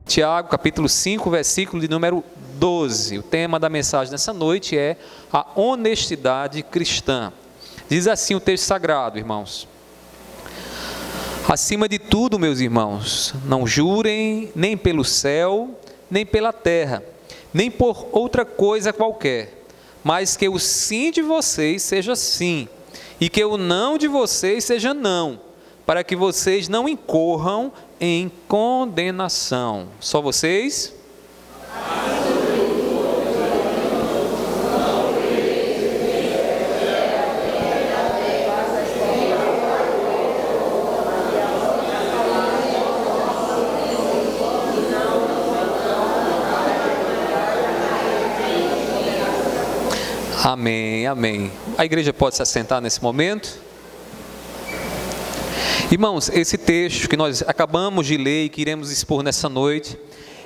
Tiago, capítulo 5, versículo de número 12. O tema da mensagem nessa noite é a honestidade cristã. Diz assim o texto sagrado, irmãos: acima de tudo, meus irmãos, não jurem nem pelo céu, nem pela terra, nem por outra coisa qualquer, mas que o sim de vocês seja sim, e que o não de vocês seja não, para que vocês não incorram em condenação. Só vocês? Amém, amém. A igreja pode se assentar nesse momento? Irmãos, esse texto que nós acabamos de ler e que iremos expor nessa noite,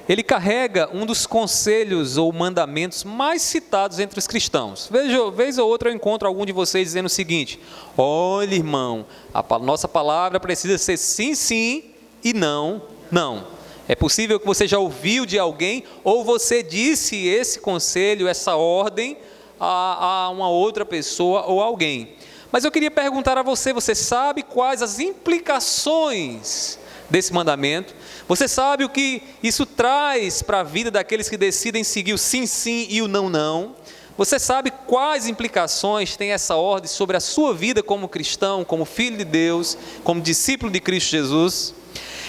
ele carrega um dos conselhos ou mandamentos mais citados entre os cristãos. Vez ou outra eu encontro algum de vocês dizendo o seguinte: olha, irmão, a nossa palavra precisa ser sim, sim e não, não. É possível que você já ouviu de alguém ou você disse esse conselho, essa ordem a uma outra pessoa ou alguém. Mas eu queria perguntar a você: você sabe quais as implicações desse mandamento? Você sabe o que isso traz para a vida daqueles que decidem seguir o sim, sim e o não, não? Você sabe quais implicações tem essa ordem sobre a sua vida como cristão, como filho de Deus, como discípulo de Cristo Jesus?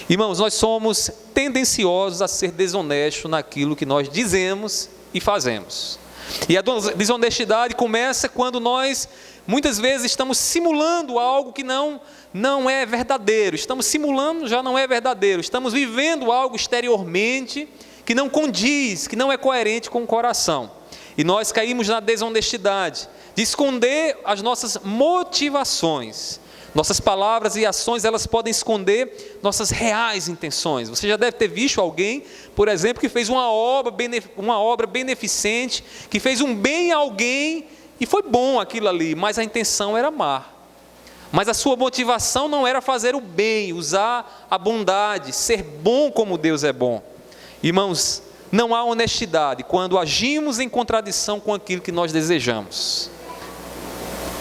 Irmãos, nós somos tendenciosos a ser desonestos naquilo que nós dizemos e fazemos. E a desonestidade começa quando nós muitas vezes estamos simulando algo que não é verdadeiro. Estamos simulando, já não é verdadeiro. Estamos vivendo algo exteriormente que não condiz, que não é coerente com o coração. E nós caímos na desonestidade de esconder as nossas motivações. Nossas palavras e ações, elas podem esconder nossas reais intenções. Você já deve ter visto alguém, por exemplo, que fez uma obra beneficente, que fez um bem a alguém, e foi bom aquilo ali, mas a intenção era má. Mas a sua motivação não era fazer o bem, usar a bondade, ser bom como Deus é bom. Irmãos, não há honestidade quando agimos em contradição com aquilo que nós desejamos.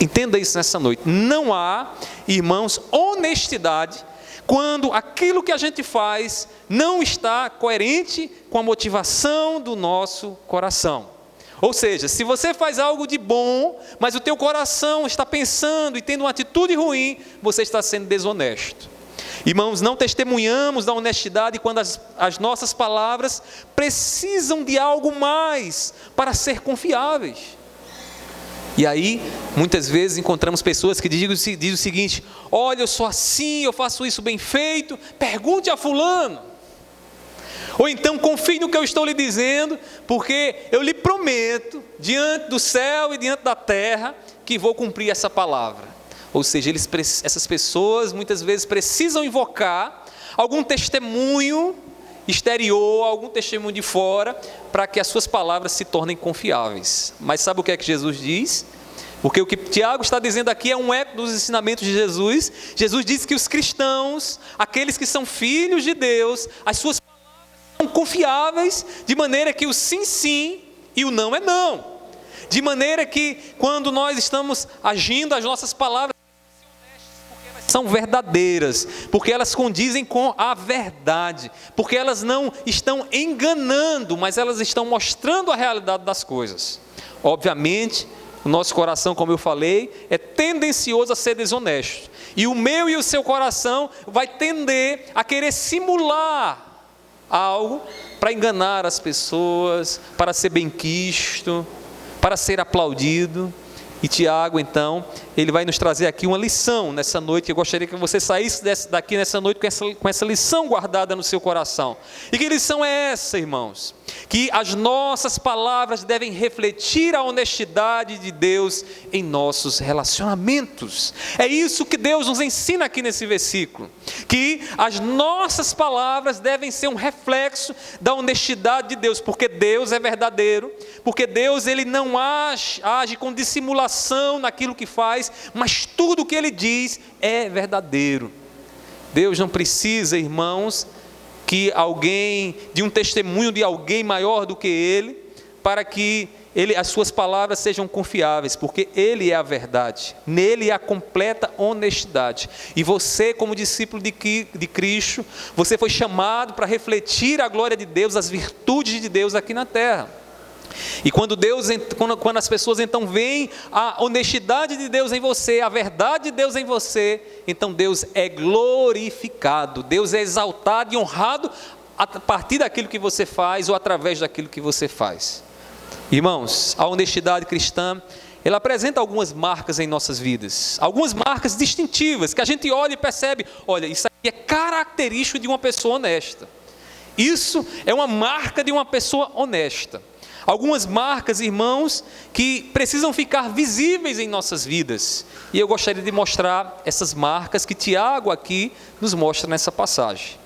Entenda isso nessa noite. Não há, irmãos, honestidade quando aquilo que a gente faz não está coerente com a motivação do nosso coração. Ou seja, se você faz algo de bom, mas o teu coração está pensando e tendo uma atitude ruim, você está sendo desonesto. Irmãos, não testemunhamos da honestidade quando as nossas palavras precisam de algo mais para ser confiáveis. E aí, muitas vezes encontramos pessoas que dizem o seguinte: olha, eu sou assim, eu faço isso bem feito, pergunte a fulano. Ou então, confie no que eu estou lhe dizendo, porque eu lhe prometo, diante do céu e diante da terra, que vou cumprir essa palavra. Ou seja, essas pessoas muitas vezes precisam invocar algum testemunho exterior, algum testemunho de fora, para que as suas palavras se tornem confiáveis. Mas sabe o que é que Jesus diz? Porque o que Tiago está dizendo aqui é um eco dos ensinamentos de Jesus. Jesus diz que os cristãos, aqueles que são filhos de Deus, as suas palavras são confiáveis, de maneira que o sim, sim e o não é não. De maneira que quando nós estamos agindo, as nossas palavras são verdadeiras, porque elas condizem com a verdade, porque elas não estão enganando, mas elas estão mostrando a realidade das coisas. Obviamente, o nosso coração, como eu falei, é tendencioso a ser desonesto, e o meu e o seu coração vai tender a querer simular algo para enganar as pessoas, para ser benquisto, para ser aplaudido. E Tiago, então, ele vai nos trazer aqui uma lição nessa noite. Eu gostaria que você saísse daqui nessa noite com essa lição guardada no seu coração. E que lição é essa, irmãos? Que as nossas palavras devem refletir a honestidade de Deus em nossos relacionamentos. É isso que Deus nos ensina aqui nesse versículo. Que as nossas palavras devem ser um reflexo da honestidade de Deus, porque Deus é verdadeiro, porque Deus ele não age com dissimulação naquilo que faz, mas tudo o que Ele diz é verdadeiro. Deus não precisa, irmãos, de um testemunho de alguém maior do que ele, para que as suas palavras sejam confiáveis, porque ele é a verdade, nele é a completa honestidade. E você, como discípulo de Cristo, você foi chamado para refletir a glória de Deus, as virtudes de Deus aqui na terra. E quando as pessoas então veem a honestidade de Deus em você, a verdade de Deus em você, então Deus é glorificado, Deus é exaltado e honrado a partir daquilo que você faz ou através daquilo que você faz. Irmãos, a honestidade cristã, ela apresenta algumas marcas em nossas vidas, algumas marcas distintivas, que a gente olha e percebe, olha, isso aqui é característico de uma pessoa honesta. Isso é uma marca de uma pessoa honesta. Algumas marcas, irmãos, que precisam ficar visíveis em nossas vidas. E eu gostaria de mostrar essas marcas que Tiago aqui nos mostra nessa passagem.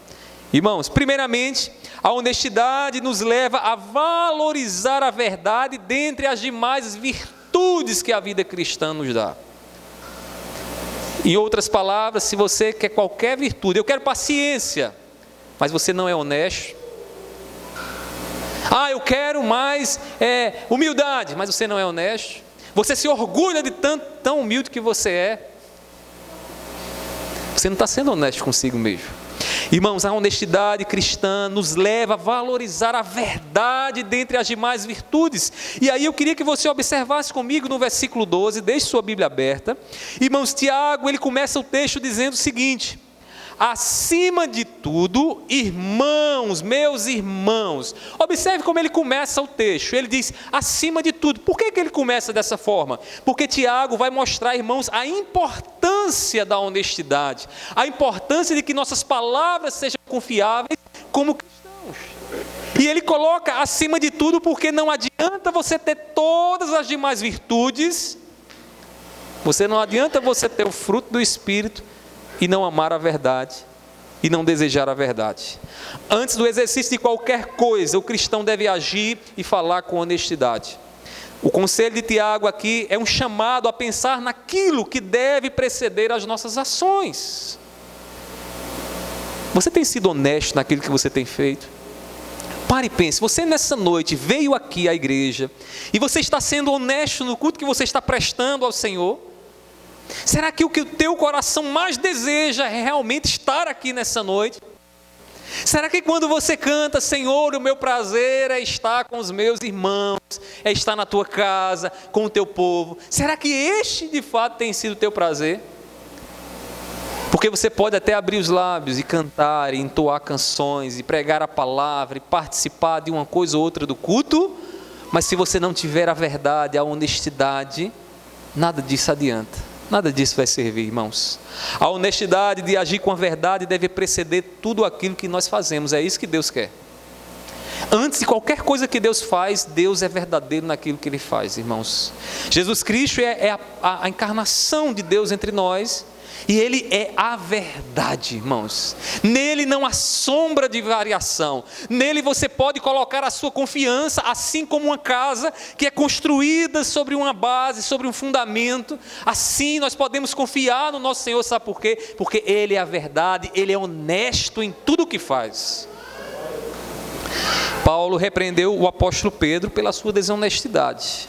Irmãos, primeiramente, a honestidade nos leva a valorizar a verdade dentre as demais virtudes que a vida cristã nos dá. Em outras palavras, se você quer qualquer virtude, eu quero paciência, mas você não é honesto. Eu quero mais humildade, mas você não é honesto. Você se orgulha de tão humilde que você é. Você não está sendo honesto consigo mesmo. Irmãos, a honestidade cristã nos leva a valorizar a verdade dentre as demais virtudes. E aí eu queria que você observasse comigo no versículo 12, deixe sua Bíblia aberta. Irmãos, Tiago, ele começa o texto dizendo o seguinte: acima de tudo, irmãos, meus irmãos. Observe como ele começa o texto. Ele diz, acima de tudo. Por que ele começa dessa forma? Porque Tiago vai mostrar, irmãos, a importância da honestidade, a importância de que nossas palavras sejam confiáveis como cristãos. E ele coloca acima de tudo porque não adianta você ter todas as demais virtudes, não adianta você ter o fruto do Espírito e não amar a verdade, e não desejar a verdade. Antes do exercício de qualquer coisa, o cristão deve agir e falar com honestidade. O conselho de Tiago aqui é um chamado a pensar naquilo que deve preceder as nossas ações. Você tem sido honesto naquilo que você tem feito? Pare e pense, você nessa noite veio aqui à igreja, e você está sendo honesto no culto que você está prestando ao Senhor? Será que o que o teu coração mais deseja é realmente estar aqui nessa noite? Será que quando você canta, Senhor, o meu prazer é estar com os meus irmãos, é estar na tua casa, com o teu povo, será que este de fato tem sido o teu prazer? Porque você pode até abrir os lábios e cantar, e entoar canções, e pregar a palavra, e participar de uma coisa ou outra do culto, mas se você não tiver a verdade, a honestidade, nada disso adianta. Nada disso vai servir, irmãos. A honestidade de agir com a verdade deve preceder tudo aquilo que nós fazemos. É isso que Deus quer. Antes de qualquer coisa que Deus faz, Deus é verdadeiro naquilo que Ele faz, irmãos. Jesus Cristo é a encarnação de Deus entre nós. E Ele é a verdade, irmãos. Nele não há sombra de variação. Nele você pode colocar a sua confiança, assim como uma casa que é construída sobre uma base, sobre um fundamento. Assim nós podemos confiar no nosso Senhor, sabe por quê? Porque Ele é a verdade, Ele é honesto em tudo o que faz. Paulo repreendeu o apóstolo Pedro pela sua desonestidade.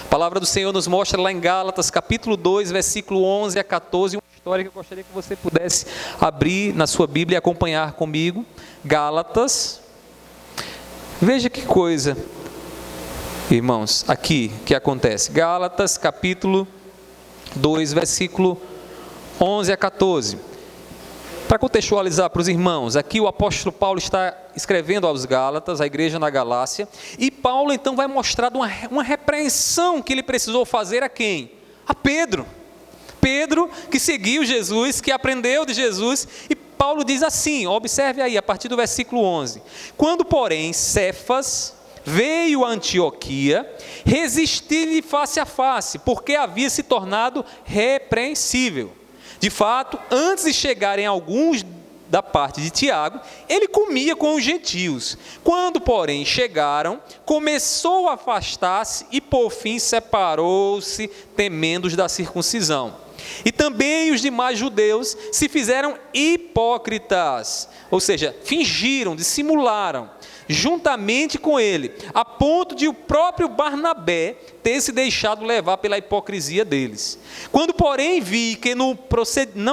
A palavra do Senhor nos mostra lá em Gálatas, capítulo 2, versículo 11 a 14, uma história que eu gostaria que você pudesse abrir na sua Bíblia e acompanhar comigo. Gálatas, veja que coisa, irmãos, aqui que acontece. Gálatas, capítulo 2, versículo 11 a 14. Para contextualizar para os irmãos, aqui o apóstolo Paulo está escrevendo aos Gálatas, a igreja na Galácia, e Paulo então vai mostrar uma repreensão que ele precisou fazer a quem? A Pedro. Pedro que seguiu Jesus, que aprendeu de Jesus, e Paulo diz assim, observe aí, a partir do versículo 11. Quando, porém, Cefas veio a Antioquia, resisti-lhe face a face, porque havia se tornado repreensível. De fato, antes de chegarem alguns da parte de Tiago, ele comia com os gentios. Quando, porém, chegaram, começou a afastar-se e, por fim, separou-se, temendo os da circuncisão. E também os demais judeus se fizeram hipócritas, ou seja, fingiram, dissimularam, juntamente com ele, a ponto de o próprio Barnabé ter se deixado levar pela hipocrisia deles. Quando, porém, vi que não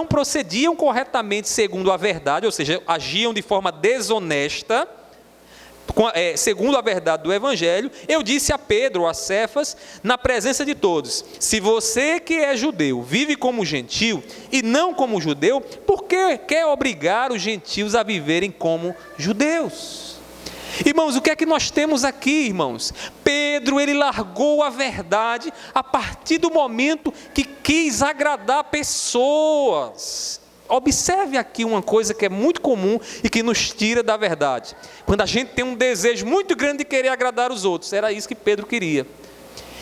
procediam corretamente segundo a verdade, ou seja, agiam de forma desonesta, segundo a verdade do Evangelho, eu disse a Pedro, a Cefas, na presença de todos: se você que é judeu vive como gentil e não como judeu, por que quer obrigar os gentios a viverem como judeus? Irmãos, o que é que nós temos aqui, irmãos? Pedro, ele largou a verdade a partir do momento que quis agradar pessoas. Observe aqui uma coisa que é muito comum e que nos tira da verdade. Quando a gente tem um desejo muito grande de querer agradar os outros, era isso que Pedro queria.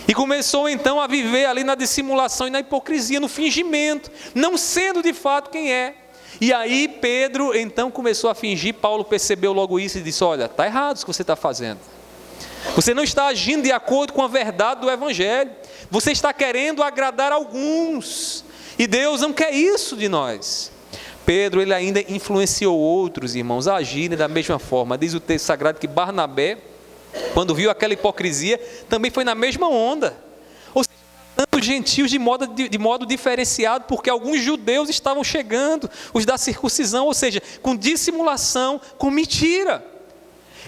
E começou então a viver ali na dissimulação e na hipocrisia, no fingimento, não sendo de fato quem é. E aí Pedro então começou a fingir. Paulo percebeu logo isso e disse: olha, está errado o que você está fazendo. Você não está agindo de acordo com a verdade do Evangelho. Você está querendo agradar alguns. E Deus não quer isso de nós. Pedro, ele ainda influenciou outros irmãos a agirem da mesma forma. Diz o texto sagrado que Barnabé, quando viu aquela hipocrisia, também foi na mesma onda. Ou seja, tanto gentios de modo diferenciado, porque alguns judeus estavam chegando, os da circuncisão, ou seja, com dissimulação, com mentira.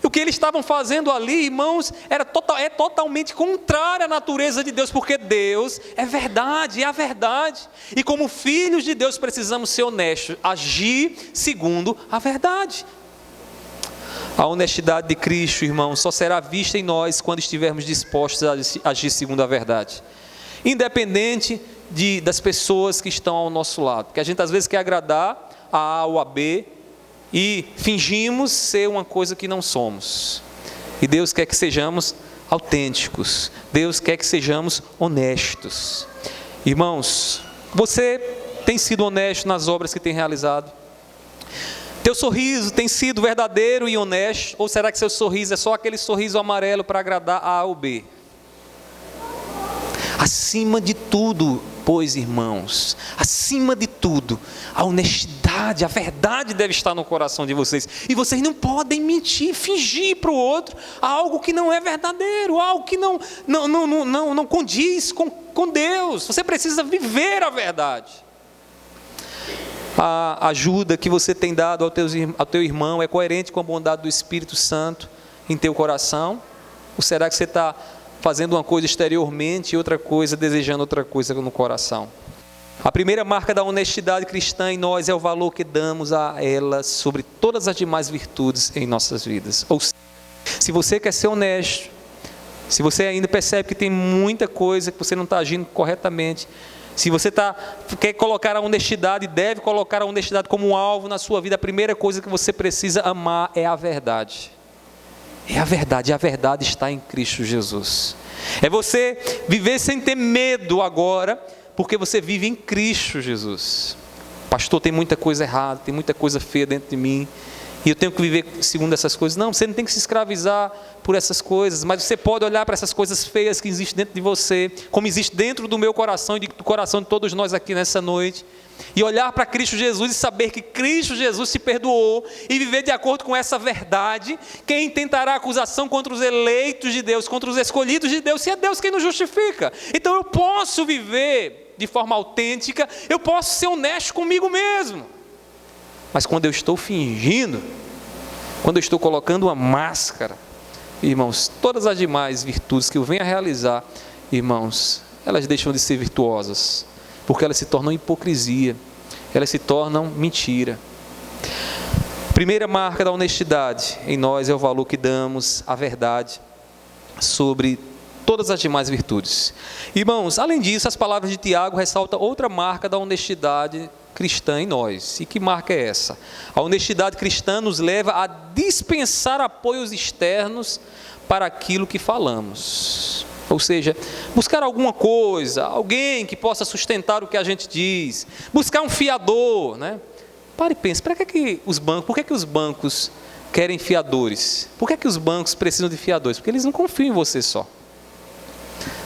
E o que eles estavam fazendo ali, irmãos, é totalmente contrário à natureza de Deus, porque Deus é verdade, é a verdade. E como filhos de Deus precisamos ser honestos, agir segundo a verdade. A honestidade de Cristo, irmãos, só será vista em nós quando estivermos dispostos a agir segundo a verdade. Independente das pessoas que estão ao nosso lado. Porque a gente às vezes quer agradar a A ou a B, e fingimos ser uma coisa que não somos. E Deus quer que sejamos autênticos. Deus quer que sejamos honestos. Irmãos, você tem sido honesto nas obras que tem realizado? Teu sorriso tem sido verdadeiro e honesto? Ou será que seu sorriso é só aquele sorriso amarelo para agradar A ou B? Acima de tudo, pois, irmãos, acima de tudo, a honestidade, a verdade deve estar no coração de vocês. E vocês não podem mentir, fingir para o outro algo que não é verdadeiro, algo que não condiz com Deus. Você precisa viver a verdade. A ajuda que você tem dado ao teu irmão é coerente com a bondade do Espírito Santo em teu coração? Ou será que você está fazendo uma coisa exteriormente e outra coisa, desejando outra coisa no coração? A primeira marca da honestidade cristã em nós é o valor que damos a ela sobre todas as demais virtudes em nossas vidas. Ou seja, se você quer ser honesto, se você ainda percebe que tem muita coisa que você não está agindo corretamente, se você quer colocar a honestidade, deve colocar a honestidade como um alvo na sua vida, a primeira coisa que você precisa amar é a verdade. É a verdade, e a verdade está em Cristo Jesus. É você viver sem ter medo agora, porque você vive em Cristo Jesus. Pastor, tem muita coisa errada, tem muita coisa feia dentro de mim, e eu tenho que viver segundo essas coisas. Não, você não tem que se escravizar por essas coisas, mas você pode olhar para essas coisas feias que existem dentro de você, como existe dentro do meu coração e do coração de todos nós aqui nessa noite, e olhar para Cristo Jesus e saber que Cristo Jesus se perdoou, e viver de acordo com essa verdade. Quem tentará acusação contra os eleitos de Deus, contra os escolhidos de Deus, se é Deus quem nos justifica? Então eu posso viver de forma autêntica, eu posso ser honesto comigo mesmo. Mas quando eu estou fingindo, quando eu estou colocando uma máscara, irmãos, todas as demais virtudes que eu venho a realizar, irmãos, elas deixam de ser virtuosas, porque elas se tornam hipocrisia, elas se tornam mentira. Primeira marca da honestidade em nós é o valor que damos à verdade sobre todas as demais virtudes. Irmãos, além disso, as palavras de Tiago ressaltam outra marca da honestidade cristã em nós. E que marca é essa? A honestidade cristã nos leva a dispensar apoios externos para aquilo que falamos. Ou seja, buscar alguma coisa, alguém que possa sustentar o que a gente diz, buscar um fiador, né? Pare e pense, por que os bancos querem fiadores? Por que os bancos precisam de fiadores? Porque eles não confiam em você só.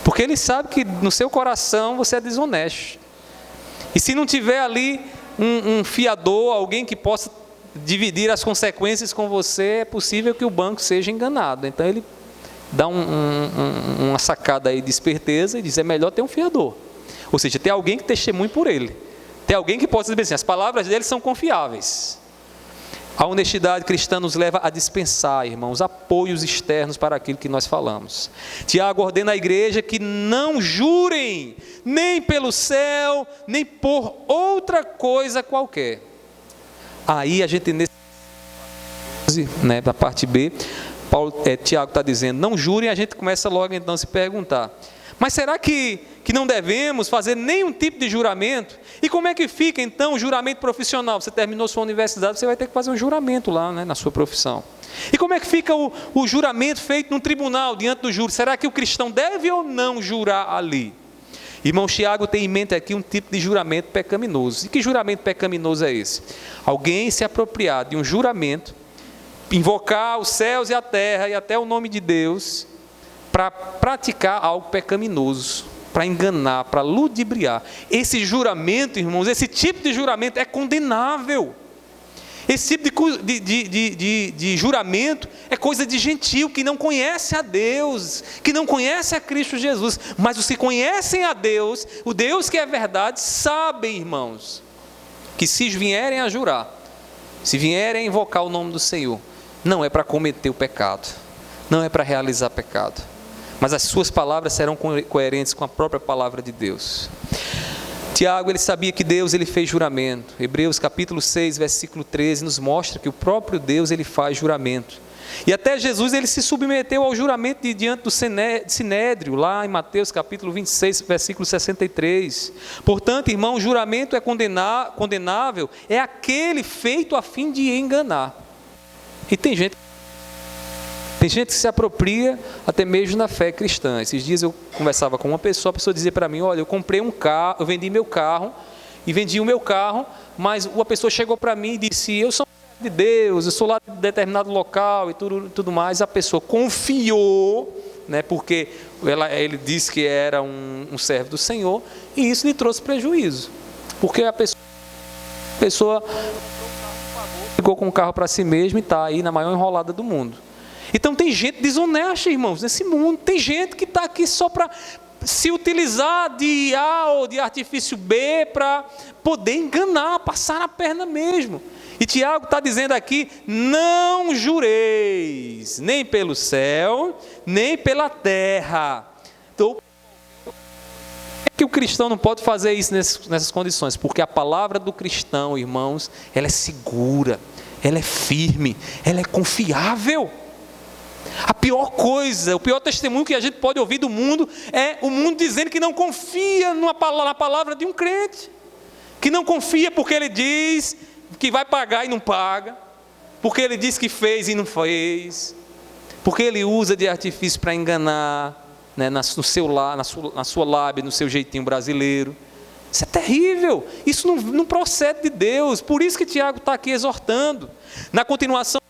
Porque eles sabem que no seu coração você é desonesto. E se não tiver ali um fiador, alguém que possa dividir as consequências com você, é possível que o banco seja enganado. Então ele dá uma sacada aí de esperteza e diz: é melhor ter um fiador. Ou seja, ter alguém que testemunhe por ele. Ter alguém que possa dizer assim: as palavras dele são confiáveis. A honestidade cristã nos leva a dispensar, irmãos, apoios externos para aquilo que nós falamos. Tiago ordena à igreja que não jurem, nem pelo céu, nem por outra coisa qualquer. Aí a gente, na parte B, Tiago está dizendo: não jurem, a gente começa logo então a se perguntar: mas será que não devemos fazer nenhum tipo de juramento? E como é que fica então o juramento profissional? Você terminou sua universidade, você vai ter que fazer um juramento lá, na sua profissão. E como é que fica o juramento feito num tribunal, diante do júri? Será que o cristão deve ou não jurar ali? Irmão, Tiago tem em mente aqui um tipo de juramento pecaminoso. E que juramento pecaminoso é esse? Alguém se apropriar de um juramento, invocar os céus e a terra e até o nome de Deus, para praticar algo pecaminoso, para enganar, para ludibriar. Esse juramento, irmãos, esse tipo de juramento é condenável. Esse tipo de juramento é coisa de gentio, que não conhece a Deus, que não conhece a Cristo Jesus. Mas os que conhecem a Deus, o Deus que é verdade, sabem, irmãos, que se vierem a jurar, se vierem a invocar o nome do Senhor, não é para cometer o pecado, não é para realizar pecado, mas as suas palavras serão coerentes com a própria palavra de Deus. Tiago, ele sabia que Deus, ele fez juramento. Hebreus capítulo 6, versículo 13, nos mostra que o próprio Deus, ele faz juramento. E até Jesus, ele se submeteu ao juramento diante do Sinédrio, lá em Mateus capítulo 26, versículo 63. Portanto, irmão, o juramento é condenável, é aquele feito a fim de enganar. E tem gente que se apropria até mesmo da fé cristã. Esses dias eu conversava com uma pessoa, a pessoa dizia para mim: olha, eu comprei um carro, eu vendi meu carro, mas uma pessoa chegou para mim e disse: eu sou de Deus, eu sou lá de determinado local e tudo mais. A pessoa confiou, porque ele disse que era um servo do Senhor, e isso lhe trouxe prejuízo, porque a pessoa ficou com o carro para si mesma e está aí na maior enrolada do mundo. Então tem gente desonesta, irmãos, nesse mundo. Tem gente que está aqui só para se utilizar de A ou de artifício B para poder enganar, passar na perna mesmo. E Tiago está dizendo aqui: não jureis, nem pelo céu, nem pela terra. Então, por que o cristão não pode fazer isso nessas condições? Porque a palavra do cristão, irmãos, ela é segura, ela é firme, ela é confiável. A pior coisa, o pior testemunho que a gente pode ouvir do mundo é o mundo dizendo que não confia na palavra de um crente, que não confia porque ele diz que vai pagar e não paga, porque ele diz que fez e não fez, porque ele usa de artifício para enganar, na sua lábia, no seu jeitinho brasileiro. Isso é terrível, isso não procede de Deus. Por isso que Tiago está aqui exortando. Na continuação,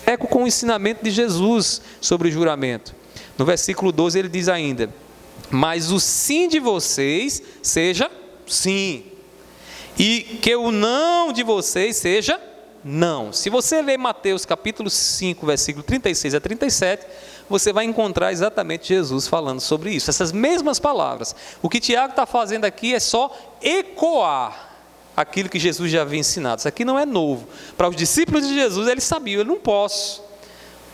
eco com o ensinamento de Jesus sobre o juramento. No versículo 12 ele diz ainda: mas o sim de vocês seja sim, e que o não de vocês seja não. Se você ler Mateus capítulo 5, versículo 36 a 37, você vai encontrar exatamente Jesus falando sobre isso, essas mesmas palavras. O que Tiago está fazendo aqui é só ecoar aquilo que Jesus já havia ensinado. Isso aqui não é novo. Para os discípulos de Jesus, eles sabiam: eu não posso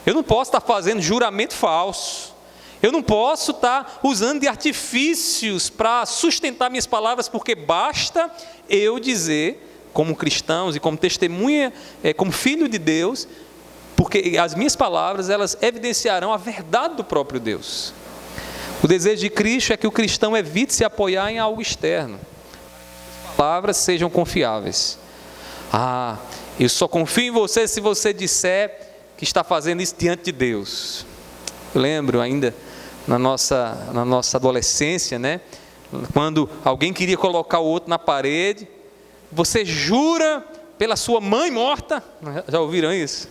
estar fazendo juramento falso, eu não posso estar usando de artifícios para sustentar minhas palavras, porque basta eu dizer, como cristãos e como testemunha, como filho de Deus, porque as minhas palavras, elas evidenciarão a verdade do próprio Deus. O desejo de Cristo é que o cristão evite se apoiar em algo externo, palavras sejam confiáveis. Eu só confio em você se você disser que está fazendo isso diante de Deus. Eu lembro ainda na nossa adolescência, quando alguém queria colocar o outro na parede: você jura pela sua mãe morta? Já ouviram isso?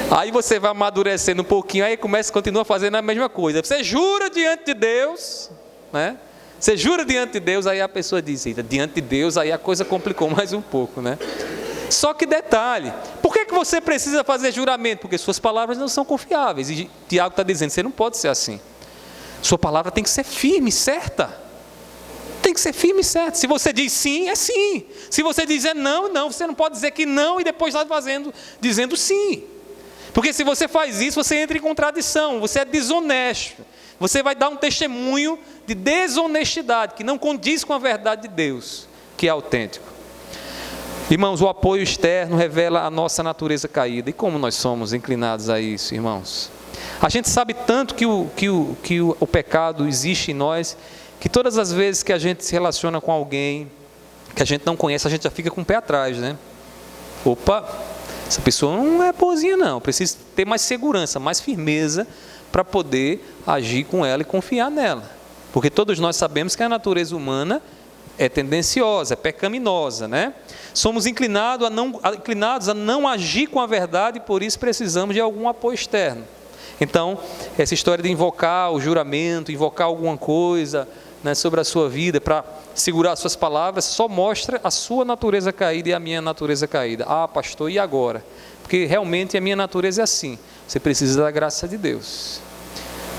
Aí você vai amadurecendo um pouquinho, aí continua fazendo a mesma coisa. Você jura diante de Deus, Você jura diante de Deus, aí a pessoa diz, diante de Deus, aí a coisa complicou mais um pouco, né? Só que detalhe, por que você precisa fazer juramento? Porque suas palavras não são confiáveis. E Tiago está dizendo, você não pode ser assim. Sua palavra tem que ser firme, certa. Tem que ser firme e certa. Se você diz sim, é sim. Se você dizer não, não. Você não pode dizer que não e depois está dizendo sim. Porque se você faz isso, você entra em contradição, você é desonesto. Você vai dar um testemunho de desonestidade, que não condiz com a verdade de Deus, que é autêntico. Irmãos, o apoio externo revela a nossa natureza caída. E como nós somos inclinados a isso, irmãos? A gente sabe tanto que o pecado existe em nós, que todas as vezes que a gente se relaciona com alguém que a gente não conhece, a gente já fica com o pé atrás, né? Opa, essa pessoa não é boazinha não, preciso ter mais segurança, mais firmeza para poder agir com ela e confiar nela. Porque todos nós sabemos que a natureza humana é tendenciosa, é pecaminosa, né? Somos inclinados a não agir com a verdade e por isso precisamos de algum apoio externo. Então, essa história de invocar o juramento, invocar alguma coisa, né, sobre a sua vida para segurar as suas palavras, só mostra a sua natureza caída e a minha natureza caída. Ah, pastor, e agora? Porque realmente a minha natureza é assim. Você precisa da graça de Deus.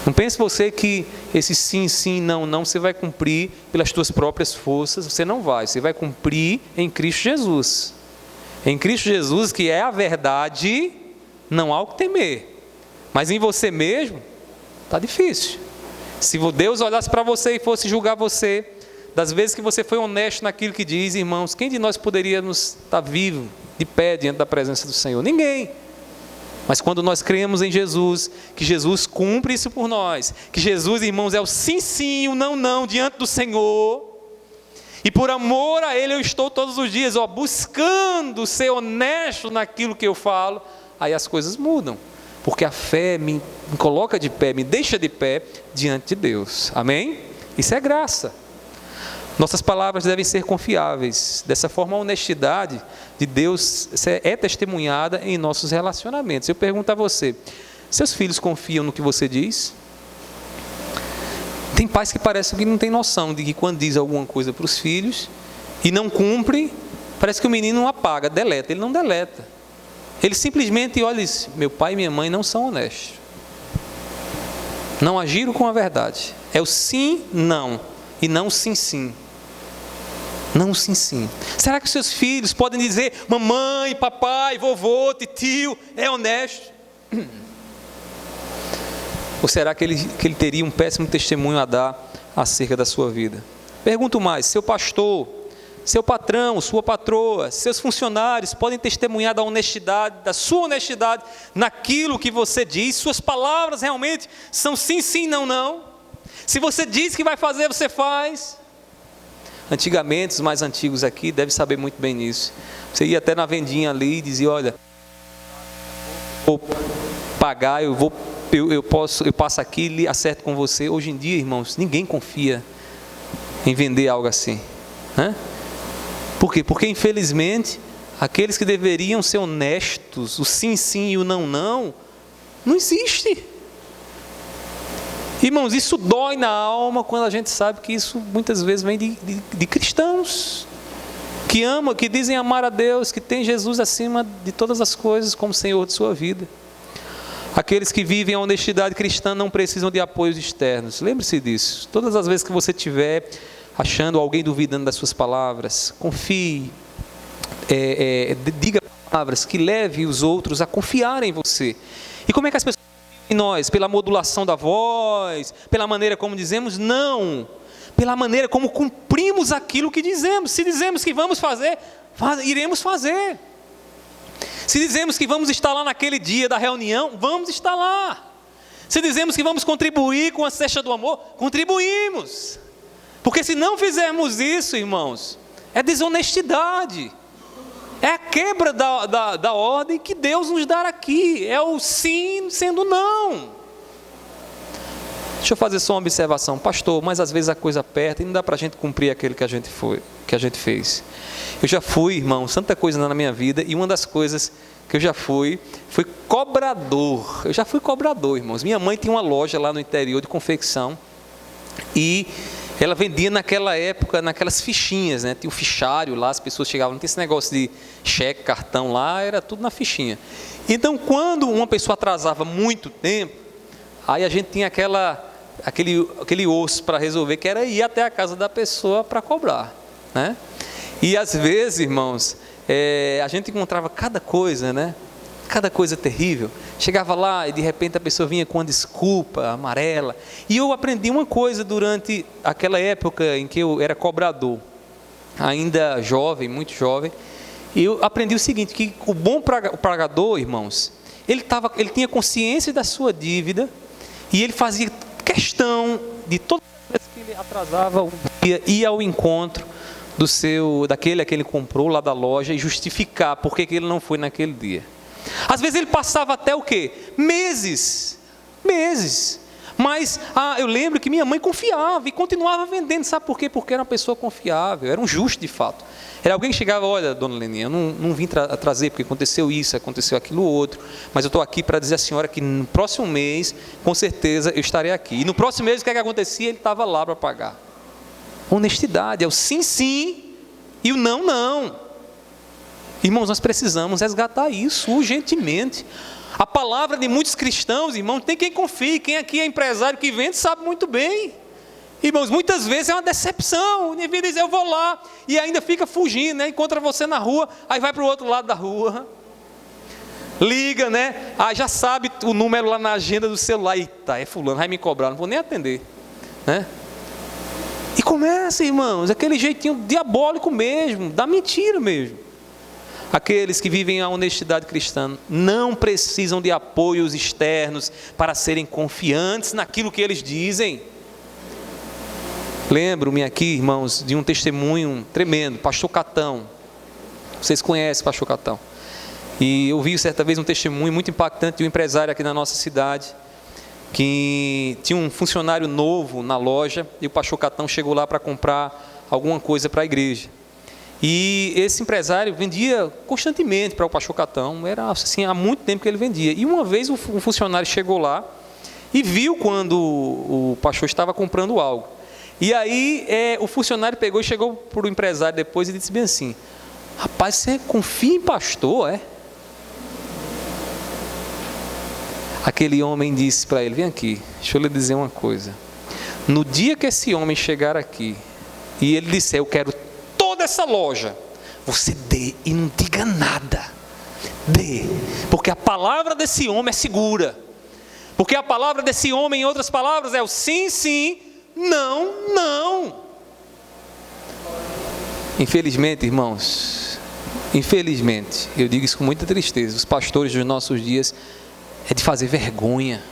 Não pense você que esse sim, sim, não, não, você vai cumprir pelas suas próprias forças. Você não vai, você vai cumprir em Cristo Jesus. Em Cristo Jesus, que é a verdade, não há o que temer. Mas em você mesmo, está difícil. Se Deus olhasse para você e fosse julgar você, das vezes que você foi honesto naquilo que diz, irmãos, quem de nós poderíamos estar vivo, de pé, diante da presença do Senhor? Ninguém. Mas quando nós cremos em Jesus, que Jesus cumpre isso por nós, que Jesus, irmãos, é o sim, sim, o não, não, diante do Senhor, e por amor a Ele eu estou todos os dias, buscando ser honesto naquilo que eu falo, aí as coisas mudam. Porque a fé me coloca de pé, me deixa de pé diante de Deus. Amém? Isso é graça. Nossas palavras devem ser confiáveis. Dessa forma, a honestidade de Deus é testemunhada em nossos relacionamentos. Eu pergunto a você, seus filhos confiam no que você diz? Tem pais que parecem que não tem noção de que quando diz alguma coisa para os filhos e não cumpre, parece que o menino não apaga, deleta. Ele não deleta. Ele simplesmente olha e diz, meu pai e minha mãe não são honestos. Não agiram com a verdade. É o sim, não. E não sim, sim. Não sim, sim. Será que os seus filhos podem dizer, mamãe, papai, vovô, tio, é honesto? Ou será que ele teria um péssimo testemunho a dar acerca da sua vida? Pergunto mais, seu pastor, seu patrão, sua patroa, seus funcionários podem testemunhar da honestidade, da sua honestidade naquilo que você diz? Suas palavras realmente são sim, sim, não, não? Se você diz que vai fazer, você faz. Antigamente, os mais antigos aqui devem saber muito bem nisso. Você ia até na vendinha ali e dizia, olha, vou pagar, eu passo aqui e acerto com você. Hoje em dia, irmãos, ninguém confia em vender algo assim. Por quê? Porque infelizmente, aqueles que deveriam ser honestos, o sim, sim e o não, não, não existe. Irmãos, isso dói na alma quando a gente sabe que isso muitas vezes vem de cristãos que amam, que dizem amar a Deus, que tem Jesus acima de todas as coisas como Senhor de sua vida. Aqueles que vivem a honestidade cristã não precisam de apoios externos. Lembre-se disso. Todas as vezes que você estiver achando alguém duvidando das suas palavras, confie, diga palavras que leve os outros a confiar em você. E como é que as pessoas em nós? Pela modulação da voz, pela maneira como dizemos? Não, pela maneira como cumprimos aquilo que dizemos. Se dizemos que vamos fazer, iremos fazer. Se dizemos que vamos estar lá naquele dia da reunião, vamos estar lá. Se dizemos que vamos contribuir com a cesta do amor, contribuímos. Porque se não fizermos isso, irmãos, é desonestidade. É a quebra da ordem que Deus nos dá aqui. É o sim sendo não. Deixa eu fazer só uma observação. Pastor, mas às vezes a coisa aperta e não dá para a gente cumprir aquilo que a gente fez. Eu já fui, irmão, tanta coisa na minha vida, e uma das coisas que eu já fui cobrador. Eu já fui cobrador, irmãos. Minha mãe tinha uma loja lá no interior de confecção, e ela vendia naquela época, naquelas fichinhas, né? Tinha o fichário lá, as pessoas chegavam, não tinha esse negócio de cheque, cartão lá, era tudo na fichinha. Então, quando uma pessoa atrasava muito tempo, aí a gente tinha aquele osso para resolver, que era ir até a casa da pessoa para cobrar, né? E às vezes, irmãos, a gente encontrava cada coisa, né? Cada coisa terrível. Chegava lá e de repente a pessoa vinha com uma desculpa amarela. E eu aprendi uma coisa durante aquela época em que eu era cobrador, ainda jovem, muito jovem. E eu aprendi o seguinte, que o bom pagador, irmãos, ele tinha consciência da sua dívida e ele fazia questão de todas as vezes que ele atrasava um dia, ir ao encontro daquele que ele comprou lá da loja e justificar por que ele não foi naquele dia. Às vezes ele passava até o quê? Meses. Mas eu lembro que minha mãe confiava e continuava vendendo. Sabe por quê? Porque era uma pessoa confiável, era um justo de fato. Era alguém que chegava, olha, dona Leninha, eu não vim trazer porque aconteceu isso, aconteceu aquilo outro, mas eu estou aqui para dizer à senhora que no próximo mês, com certeza, eu estarei aqui. E no próximo mês, o que acontecia? Ele estava lá para pagar. Honestidade, é o sim, sim e o não, não. Irmãos, nós precisamos resgatar isso urgentemente. A palavra de muitos cristãos, irmãos, tem quem confie. Quem aqui é empresário que vende sabe muito bem. Irmãos, muitas vezes é uma decepção. O indivíduo diz, eu vou lá, e ainda fica fugindo, né? Encontra você na rua, aí vai para o outro lado da rua. Liga, né? Já sabe o número lá na agenda do celular. Eita, é fulano, vai me cobrar, não vou nem atender, né? E começa, irmãos, aquele jeitinho diabólico mesmo, da mentira mesmo. Aqueles que vivem a honestidade cristã não precisam de apoios externos para serem confiantes naquilo que eles dizem. Lembro-me aqui, irmãos, de um testemunho tremendo, pastor Catão. Vocês conhecem o pastor Catão. E eu vi certa vez um testemunho muito impactante de um empresário aqui na nossa cidade, que tinha um funcionário novo na loja, e o pastor Catão chegou lá para comprar alguma coisa para a igreja. E esse empresário vendia constantemente para o pastor Catão, era assim, há muito tempo que ele vendia. E uma vez o funcionário chegou lá e viu quando o pastor estava comprando algo. E aí o funcionário pegou e chegou para o empresário depois e disse bem assim, rapaz, você confia em pastor, é? Aquele homem disse para ele, vem aqui, deixa eu lhe dizer uma coisa. No dia que esse homem chegar aqui e ele disser, eu quero toda essa loja, você dê e não diga nada. Dê, porque a palavra desse homem é segura. Porque a palavra desse homem, em outras palavras, é o sim, sim, não, não. Infelizmente, irmãos, infelizmente, eu digo isso com muita tristeza, os pastores dos nossos dias é de fazer vergonha.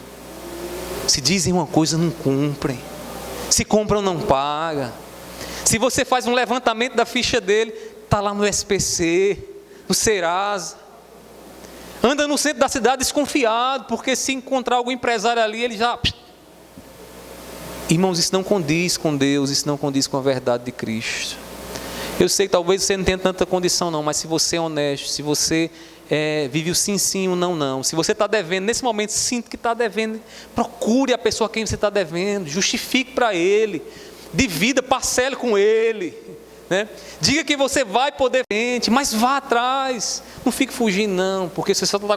Se dizem uma coisa, não cumprem. Se compram, não pagam. Se você faz um levantamento da ficha dele, está lá no SPC, no Serasa. Anda no centro da cidade desconfiado, porque se encontrar algum empresário ali, ele já... Irmãos, isso não condiz com Deus, isso não condiz com a verdade de Cristo. Eu sei que talvez você não tenha tanta condição não, mas se você é honesto, se você vive o sim, sim, o não, não. Se você está devendo, nesse momento, sinta que está devendo, procure a pessoa a quem você está devendo, justifique para ele, divida, parcele com ele, né? Diga que você vai poder frente, mas vá atrás, não fique fugindo não, porque você só está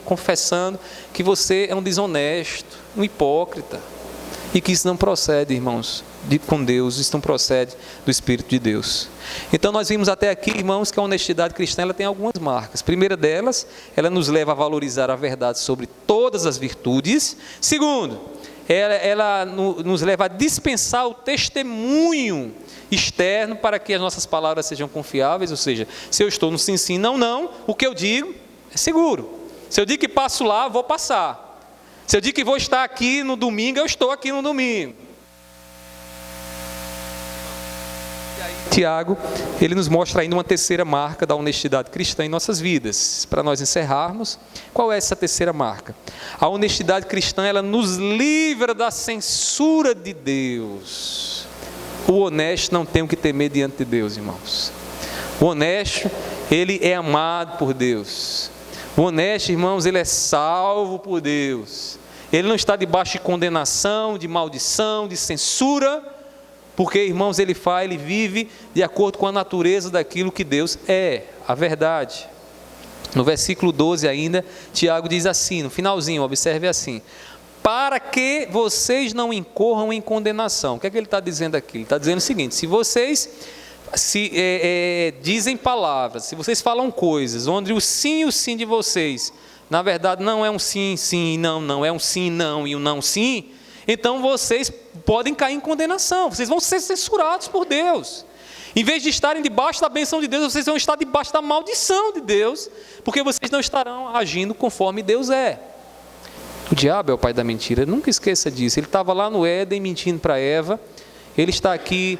confessando que você é um desonesto, um hipócrita, e que isso não procede, irmãos, com Deus, isso não procede do Espírito de Deus. Então nós vimos até aqui, irmãos, que a honestidade cristã ela tem algumas marcas. Primeira delas, ela nos leva a valorizar a verdade sobre todas as virtudes. Segundo, ela nos leva a dispensar o testemunho externo para que as nossas palavras sejam confiáveis, ou seja, se eu estou no sim, sim, não, não, o que eu digo é seguro. Se eu digo que passo lá, vou passar. Se eu digo que vou estar aqui no domingo, eu estou aqui no domingo. E aí, Tiago, ele nos mostra ainda uma terceira marca da honestidade cristã em nossas vidas. Para nós encerrarmos, qual é essa terceira marca? A honestidade cristã, ela nos livra da censura de Deus. O honesto não tem o que temer diante de Deus, irmãos. O honesto, ele é amado por Deus. O honesto, irmãos, ele é salvo por Deus. Ele não está debaixo de condenação, de maldição, de censura, Porque, irmãos, ele vive de acordo com a natureza daquilo que Deus é, a verdade. No versículo 12 ainda, Tiago diz assim, no finalzinho, observe assim: para que vocês não incorram em condenação. O que é que ele está dizendo aqui? Ele está dizendo o seguinte: se vocês dizem palavras, se vocês falam coisas, onde o sim e o sim de vocês, na verdade não é um sim, sim e não, não, é um sim, não e um não, sim, então vocês podem cair em condenação, vocês vão ser censurados por Deus. Em vez de estarem debaixo da bênção de Deus, vocês vão estar debaixo da maldição de Deus, porque vocês não estarão agindo conforme Deus é. O diabo é o pai da mentira, nunca esqueça disso. Ele estava lá no Éden mentindo para Eva, ele está aqui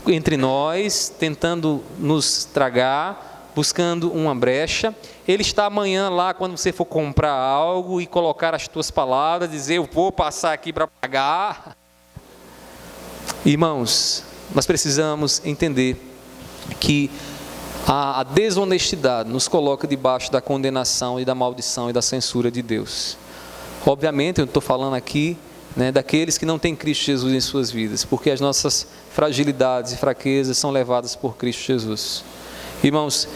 entre nós, tentando nos tragar, buscando uma brecha. Ele está amanhã lá, quando você for comprar algo e colocar as tuas palavras, dizer: eu vou passar aqui para pagar. Irmãos, nós precisamos entender que a desonestidade nos coloca debaixo da condenação e da maldição e da censura de Deus. Obviamente eu estou falando aqui, daqueles que não têm Cristo Jesus em suas vidas, porque as nossas fragilidades e fraquezas são levadas por Cristo Jesus. Irmãos,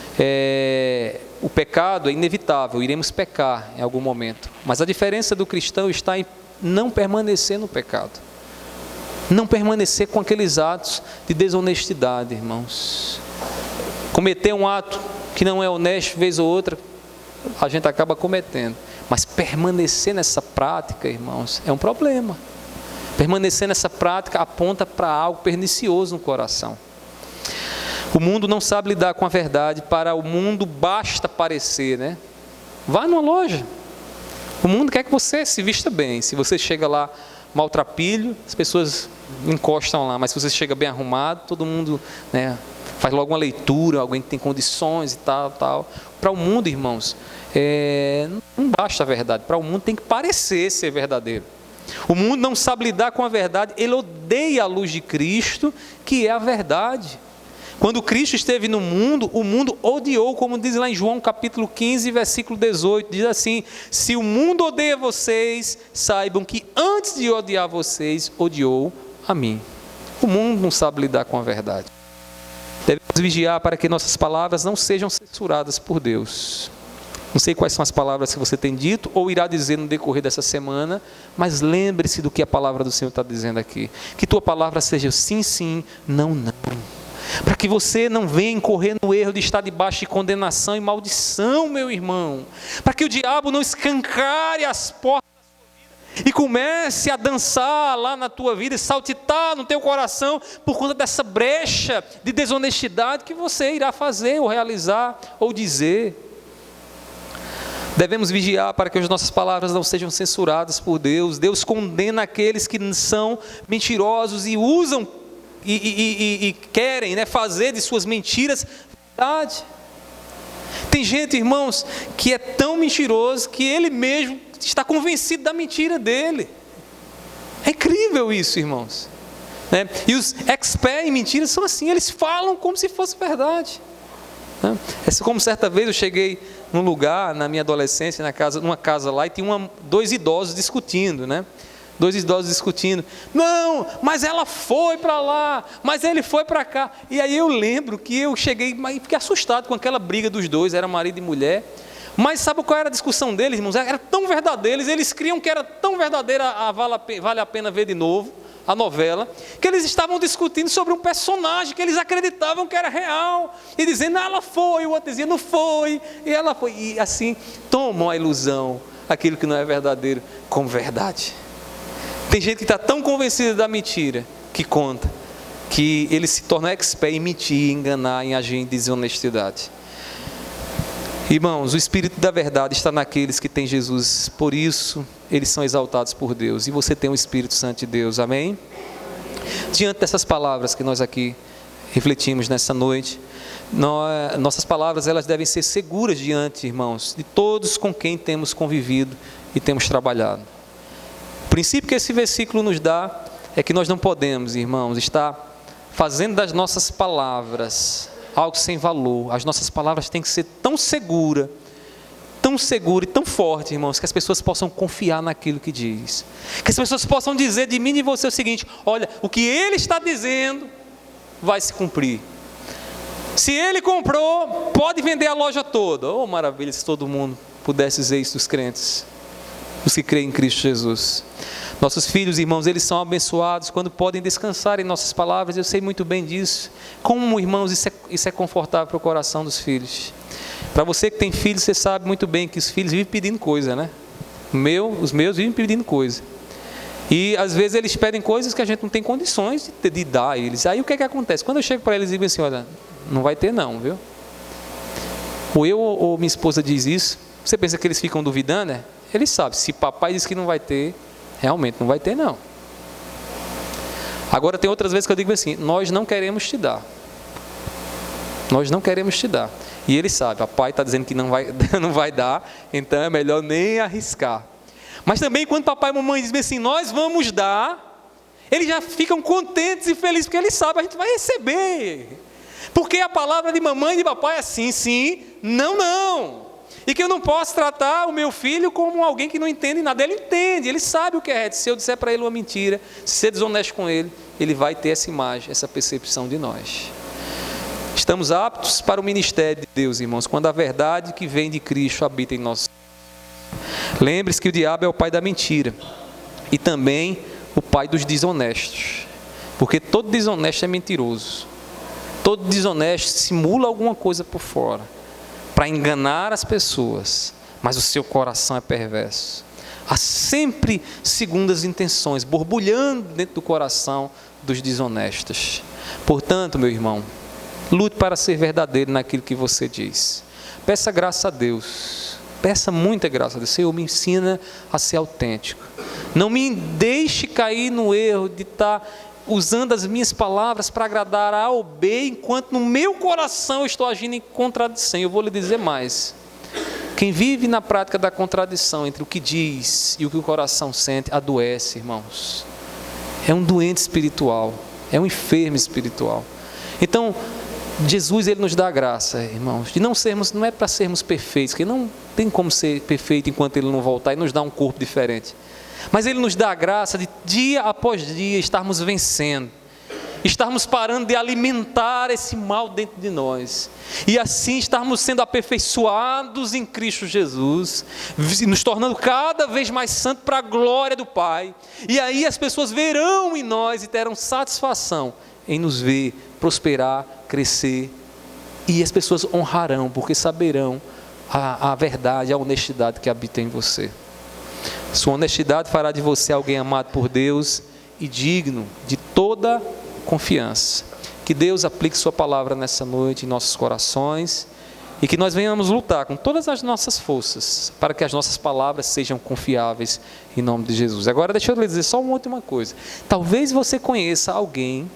o pecado é inevitável, iremos pecar em algum momento, mas a diferença do cristão está em não permanecer no pecado, não permanecer com aqueles atos de desonestidade, irmãos. Cometer um ato que não é honesto, vez ou outra, a gente acaba cometendo. Mas permanecer nessa prática, irmãos, é um problema. Permanecer nessa prática aponta para algo pernicioso no coração. O mundo não sabe lidar com a verdade, para o mundo basta parecer, Vai numa loja. O mundo quer que você se vista bem. Se você chega lá maltrapilho, as pessoas encostam lá, mas se você chega bem arrumado, todo mundo, faz logo uma leitura, alguém que tem condições e tal. Para o mundo, irmãos, não basta a verdade. Para o mundo tem que parecer ser verdadeiro. O mundo não sabe lidar com a verdade, ele odeia a luz de Cristo, que é a verdade. Quando Cristo esteve no mundo, o mundo odiou, como diz lá em João capítulo 15, versículo 18, diz assim: se o mundo odeia vocês, saibam que antes de odiar vocês, odiou a mim. O mundo não sabe lidar com a verdade. Devemos vigiar para que nossas palavras não sejam censuradas por Deus. Não sei quais são as palavras que você tem dito ou irá dizer no decorrer dessa semana, mas lembre-se do que a palavra do Senhor está dizendo aqui. Que tua palavra seja sim, sim, não, não. Para que você não venha incorrer no erro de estar debaixo de condenação e maldição, meu irmão. Para que o diabo não escancare as portas da sua vida e comece a dançar lá na tua vida e saltitar no teu coração por conta dessa brecha de desonestidade que você irá fazer ou realizar ou dizer. Devemos vigiar para que as nossas palavras não sejam censuradas por Deus. Deus condena aqueles que são mentirosos e usam e querem fazer de suas mentiras verdade. Tem gente, irmãos, que é tão mentiroso que ele mesmo está convencido da mentira dele. É incrível isso, irmãos. E os experts em mentiras são assim, eles falam como se fosse verdade. É como certa vez eu cheguei num lugar, na minha adolescência, numa casa lá, e tinha dois idosos discutindo, não, mas ela foi para lá, mas ele foi para cá. E aí eu lembro que eu cheguei, mas fiquei assustado com aquela briga dos dois, era marido e mulher. Mas sabe qual era a discussão deles, irmãos? Era tão verdadeira, eles criam que era tão verdadeira, vale a pena ver de novo a novela, que eles estavam discutindo sobre um personagem que eles acreditavam que era real, e dizendo: ela foi, o outro dizia: não foi, e ela foi, e assim tomam a ilusão, aquilo que não é verdadeiro, como verdade. Tem gente que está tão convencida da mentira, que conta, que ele se torna expert em mentir, em enganar, em agir em desonestidade. Irmãos, o Espírito da verdade está naqueles que têm Jesus, por isso eles são exaltados por Deus, e você tem o Espírito Santo de Deus, amém? Diante dessas palavras que nós aqui refletimos nessa noite, nossas palavras elas devem ser seguras diante, irmãos, de todos com quem temos convivido e temos trabalhado. O princípio que esse versículo nos dá é que nós não podemos, irmãos, estar fazendo das nossas palavras algo sem valor. As nossas palavras têm que ser tão seguras tão seguro e tão forte, irmãos, que as pessoas possam confiar naquilo que diz. Que as pessoas possam dizer de mim e de você o seguinte: olha, o que ele está dizendo vai se cumprir. Se ele comprou, pode vender a loja toda. Oh, maravilha, se todo mundo pudesse dizer isso dos crentes, os que creem em Cristo Jesus. Nossos filhos, irmãos, eles são abençoados quando podem descansar em nossas palavras. Eu sei muito bem disso. Como, irmãos, isso é confortável para o coração dos filhos. Para você que tem filhos, você sabe muito bem que os filhos vivem pedindo coisa, né? Os meus vivem pedindo coisa. E às vezes eles pedem coisas que a gente não tem condições de dar a eles. Aí o que é que acontece? Quando eu chego para eles e digo assim: olha, não vai ter não, viu? Ou eu ou minha esposa diz isso, você pensa que eles ficam duvidando, né? Eles sabem, se papai diz que não vai ter, realmente não vai ter não. Agora tem outras vezes que eu digo assim: nós não queremos te dar. Nós não queremos te dar. E ele sabe, papai está dizendo que não vai dar, então é melhor nem arriscar. Mas também quando papai e mamãe dizem assim: nós vamos dar, eles já ficam contentes e felizes, porque eles sabem, a gente vai receber. Porque a palavra de mamãe e de papai é sim, sim, não, não. E que eu não posso tratar o meu filho como alguém que não entende nada. Ele entende, ele sabe o que é. Se eu disser para ele uma mentira, se ser desonesto com ele, ele vai ter essa imagem, essa percepção de nós. Estamos aptos para o ministério de Deus, irmãos, quando a verdade que vem de Cristo habita em nós. Lembre-se que o diabo é o pai da mentira e também o pai dos desonestos, porque todo desonesto é mentiroso. Todo desonesto simula alguma coisa por fora para enganar as pessoas, mas o seu coração é perverso. Há sempre segundas intenções borbulhando dentro do coração dos desonestos. Portanto, meu irmão, lute para ser verdadeiro naquilo que você diz. Peça graça a Deus. Peça muita graça a Deus. Senhor, me ensina a ser autêntico. Não me deixe cair no erro de estar usando as minhas palavras para agradar A ou B, enquanto no meu coração eu estou agindo em contradição. Eu vou lhe dizer mais. Quem vive na prática da contradição entre o que diz e o que o coração sente, adoece, irmãos. É um doente espiritual. É um enfermo espiritual. Então, Jesus, ele nos dá a graça, irmãos, de não é para sermos perfeitos, porque não tem como ser perfeito enquanto ele não voltar e nos dá um corpo diferente. Mas ele nos dá a graça de dia após dia estarmos vencendo, estarmos parando de alimentar esse mal dentro de nós, e assim estarmos sendo aperfeiçoados em Cristo Jesus, nos tornando cada vez mais santos para a glória do Pai. E aí as pessoas verão em nós e terão satisfação em nos ver prosperar, crescer, e as pessoas honrarão, porque saberão a verdade, a honestidade que habita em você. Sua honestidade fará de você alguém amado por Deus e digno de toda confiança. Que Deus aplique sua palavra nessa noite em nossos corações e que nós venhamos lutar com todas as nossas forças para que as nossas palavras sejam confiáveis em nome de Jesus. Agora deixa eu lhe dizer só uma última coisa. Talvez você conheça alguém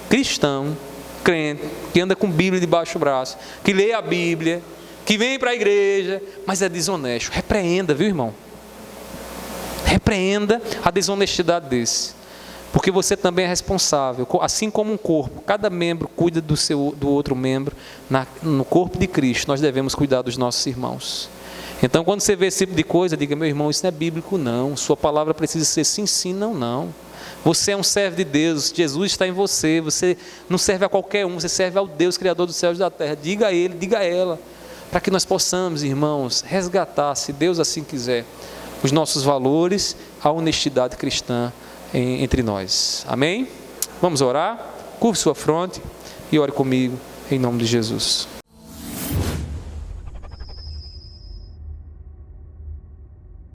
cristão, crente, que anda com Bíblia debaixo do braço, que lê a Bíblia, que vem para a igreja, mas é desonesto. Repreenda, viu, irmão? Repreenda a desonestidade desse, porque você também é responsável, assim como um corpo, cada membro cuida do outro membro, no corpo de Cristo, nós devemos cuidar dos nossos irmãos. Então, quando você vê esse tipo de coisa, diga: meu irmão, isso não é bíblico não, sua palavra precisa ser sim, sim, não, não. Você é um servo de Deus, Jesus está em você, você não serve a qualquer um, você serve ao Deus, Criador dos céus e da terra. Diga a Ele, diga a ela, para que nós possamos, irmãos, resgatar, se Deus assim quiser, os nossos valores, a honestidade cristã entre nós. Amém? Vamos orar? Curve sua fronte e ore comigo, em nome de Jesus.